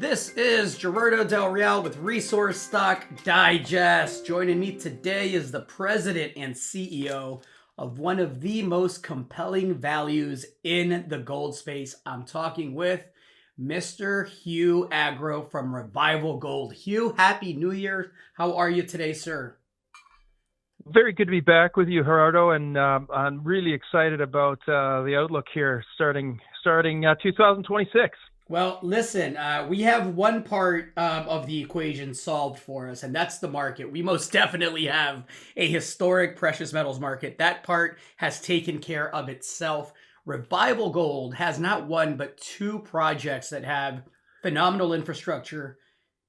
This is Gerardo Del Real with Resource Stock Digest. Joining me today is the president and CEO of one of the most compelling values in the gold space. I'm talking with Mr. Hugh Agro from Revival Gold. Hugh, Happy New Year. How are you today, sir? Very good to be back with you, Gerardo, and I'm really excited about the outlook here starting 2026. Well, listen, we have one part of the equation solved for us, and that's the market. We most definitely have a historic precious metals market. That part has taken care of itself. Revival Gold has not one, but two projects that have phenomenal infrastructure,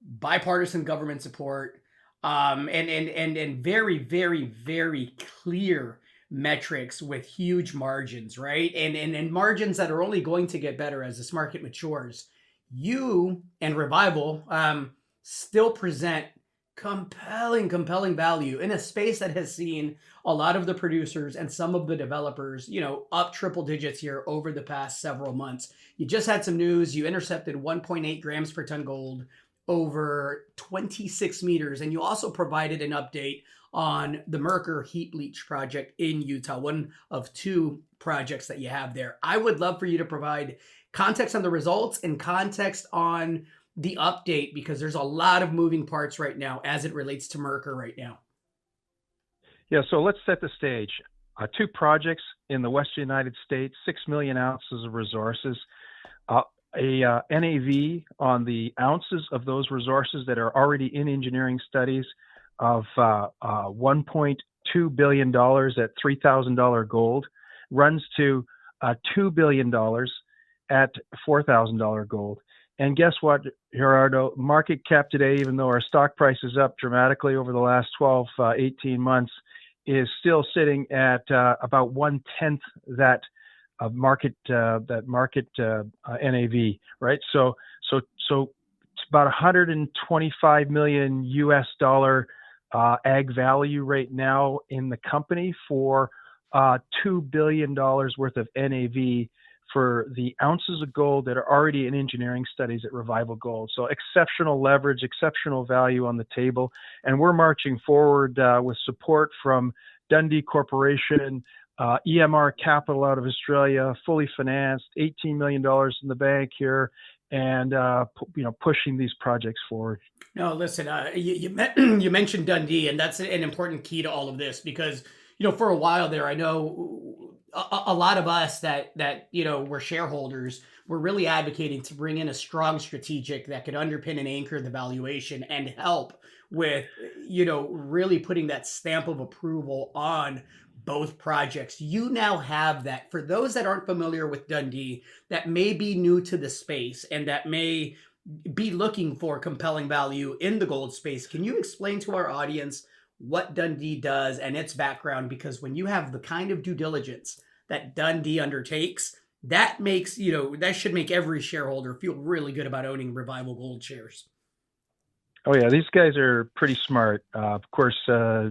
bipartisan government support, and very, very, very clear metrics with huge margins, right? And margins that are only going to get better as this market matures. You and Revival still present compelling value in a space that has seen a lot of the producers and some of the developers, up triple digits here over the past several months. You just had some news. You intercepted 1.8 grams per ton gold over 26 meters. And you also provided an update on the Mercur heap leach project in Utah, one of two projects that you have there. I would love for you to provide context on the results and context on the update, because there's a lot of moving parts right now as it relates to Mercur right now. Yeah, so let's set the stage. Two projects in the Western United States, 6 million ounces of resources, a NAV on the ounces of those resources that are already in engineering studies of $1.2 billion at $3,000 gold, runs to $2 billion at $4,000 gold. And guess what, Gerardo? Market cap today, even though our stock price is up dramatically over the last 12, 18 months, is still sitting at about 1/10 that market NAV, right? So it's about 125 million US dollar ag value right now in the company for $2 billion worth of NAV for the ounces of gold that are already in engineering studies at Revival Gold. So exceptional leverage, exceptional value on the table. And we're marching forward with support from Dundee Corporation, EMR Capital out of Australia, fully financed, $18 million in the bank here, and pushing these projects forward. No, listen, you mentioned Dundee, and that's an important key to all of this, because for a while there, I know a lot of us that were shareholders were really advocating to bring in a strong strategic that could underpin and anchor the valuation and help with really putting that stamp of approval on both projects. You now have that. For those that aren't familiar with Dundee, that may be new to the space and that may be looking for compelling value in the gold space, can you explain to our audience what Dundee does and its background? Because when you have the kind of due diligence that Dundee undertakes, that makes, that should make every shareholder feel really good about owning Revival Gold shares. Oh yeah, these guys are pretty smart. Of course,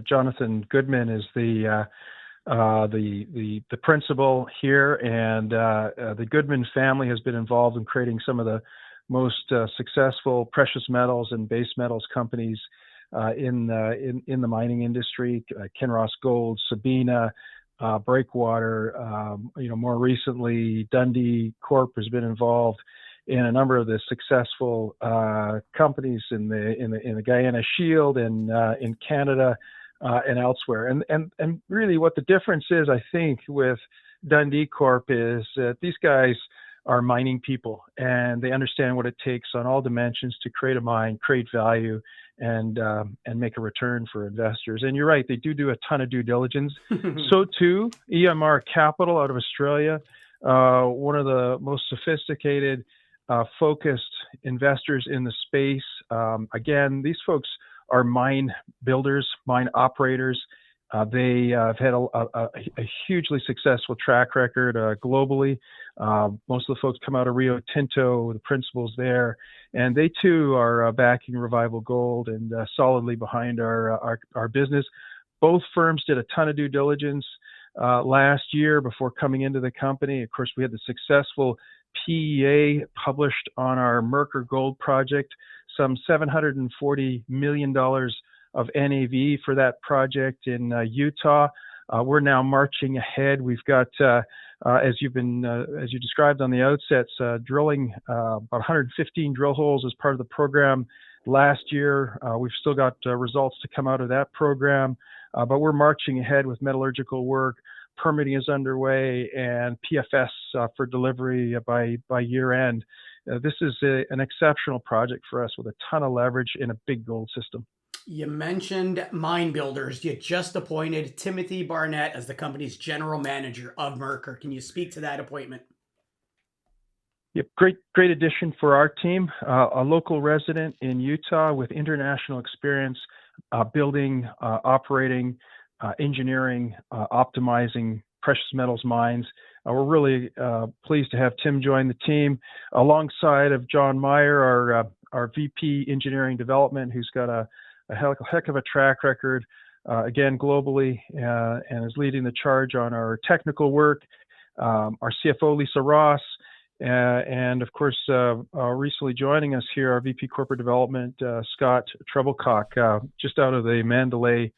Jonathan Goodman is the principal here, and the Goodman family has been involved in creating some of the most successful precious metals and base metals companies in the mining industry. Kinross Gold, Sabina, Breakwater. More recently, Dundee Corp has been involved in a number of the successful companies in the Guyana Shield and in Canada and elsewhere. And really, what the difference is, I think, with Dundee Corp is that these guys are mining people, and they understand what it takes on all dimensions to create a mine, create value, and make a return for investors. And you're right, they do a ton of due diligence. So too, EMR Capital out of Australia, one of the most sophisticated, focused investors in the space. Again, these folks are mine builders, mine operators. They have had a hugely successful track record globally. Most of the folks come out of Rio Tinto, the principals there, and they too are backing Revival Gold and solidly behind our business. Both firms did a ton of due diligence last year before coming into the company. Of course, we had the successful PEA published on our Mercur gold project, some $740 million of NAV for that project in Utah. We're now marching ahead. We've got, as you described on the outset, drilling about 115 drill holes as part of the program last year. We've still got results to come out of that program, but we're marching ahead with metallurgical work. Permitting is underway, and PFS for delivery by year end. This is an exceptional project for us with a ton of leverage in a big gold system. You mentioned mine builders. You just appointed Timothy Barnett as the company's general manager of Mercur. Can you speak to that appointment? Yep, great addition for our team. A local resident in Utah with international experience, building, operating, engineering, optimizing precious metals mines. We're really pleased to have Tim join the team alongside of John Meyer, our VP Engineering Development, who's got a heck of a track record, again, globally, and is leading the charge on our technical work. Our CFO, Lisa Ross, and of course, recently joining us here, our VP Corporate Development, Scott Treblecock, just out of the Mandalay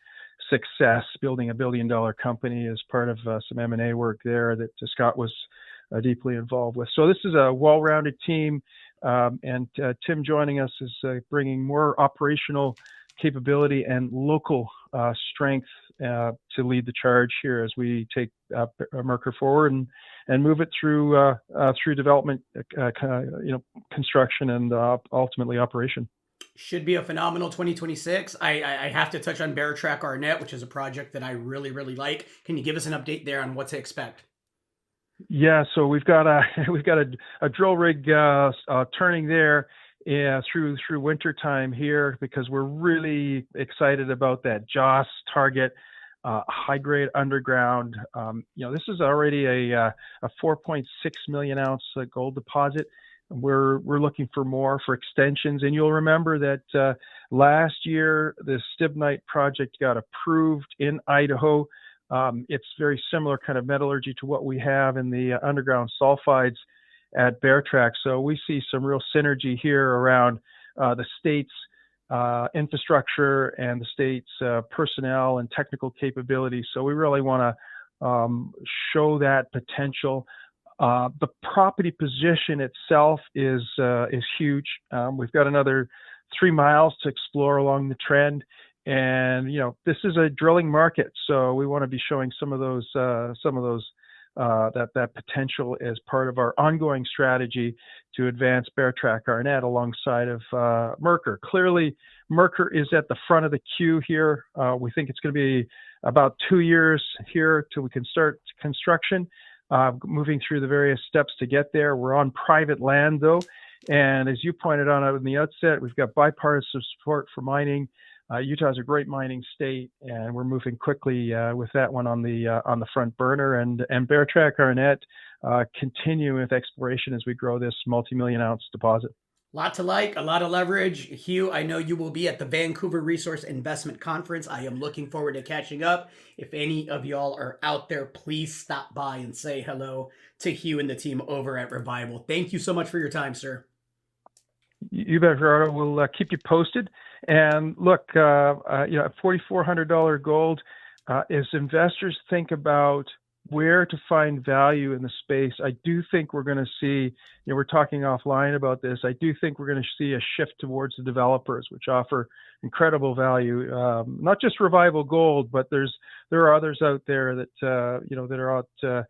success, building $1 billion company as part of some M&A work there that Scott was deeply involved with. So this is a well-rounded team, and Tim joining us is bringing more operational capability and local strength to lead the charge here as we take Mercur forward and move it through development, construction, and ultimately operation. Should be a phenomenal 2026. I have to touch on Beartrack-Arnett, which is a project that I really, really like. Can you give us an update there on what to expect? Yeah, so we've got a drill rig turning there through winter time here because we're really excited about that Joss target, high grade underground. This is already a 4.6 million ounce gold deposit. We're looking for more for extensions, and you'll remember that last year the Stibnite project got approved in Idaho. It's very similar kind of metallurgy to what we have in the underground sulfides at Beartrack. So we see some real synergy here around the state's infrastructure and the state's personnel and technical capabilities. So we really want to show that potential. The property position itself is huge. We've got another 3 miles to explore along the trend, and this is a drilling market, so we want to be showing some of those that potential as part of our ongoing strategy to advance Beartrack-Arnett alongside of Mercur. Clearly, Mercur is at the front of the queue here. We think it's going to be about 2 years here till we can start construction. Moving through the various steps to get there. We're on private land though, and as you pointed out in the outset, we've got bipartisan support for mining. Utah is a great mining state, and we're moving quickly with that one on the front burner. And Beartrack-Arnett continue with exploration as we grow this multi-million ounce deposit. Lot to like, a lot of leverage. Hugh, I know you will be at the Vancouver Resource Investment Conference. I am looking forward to catching up. If any of y'all are out there, please stop by and say hello to Hugh and the team over at Revival. Thank you so much for your time, sir. You bet, Gerardo. We'll keep you posted. And look, at $4,400 gold, as investors think about where to find value in the space, I do think we're going to see, we're talking offline about this, I do think we're going to see a shift towards the developers, which offer incredible value. Not just Revival Gold, but there are others out there that that are out that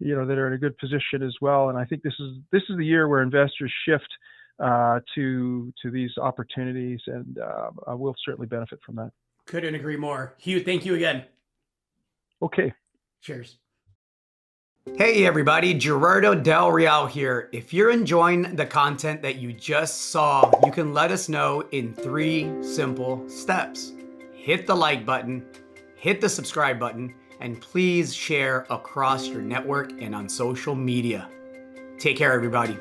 are in a good position as well. And I think this is the year where investors shift to these opportunities, and we'll certainly benefit from that. Couldn't agree more. Hugh, thank you again. Okay. Cheers. Hey everybody, Gerardo Del Real here. If you're enjoying the content that you just saw, you can let us know in 3 simple steps. Hit the like button, hit the subscribe button, and please share across your network and on social media. Take care, everybody.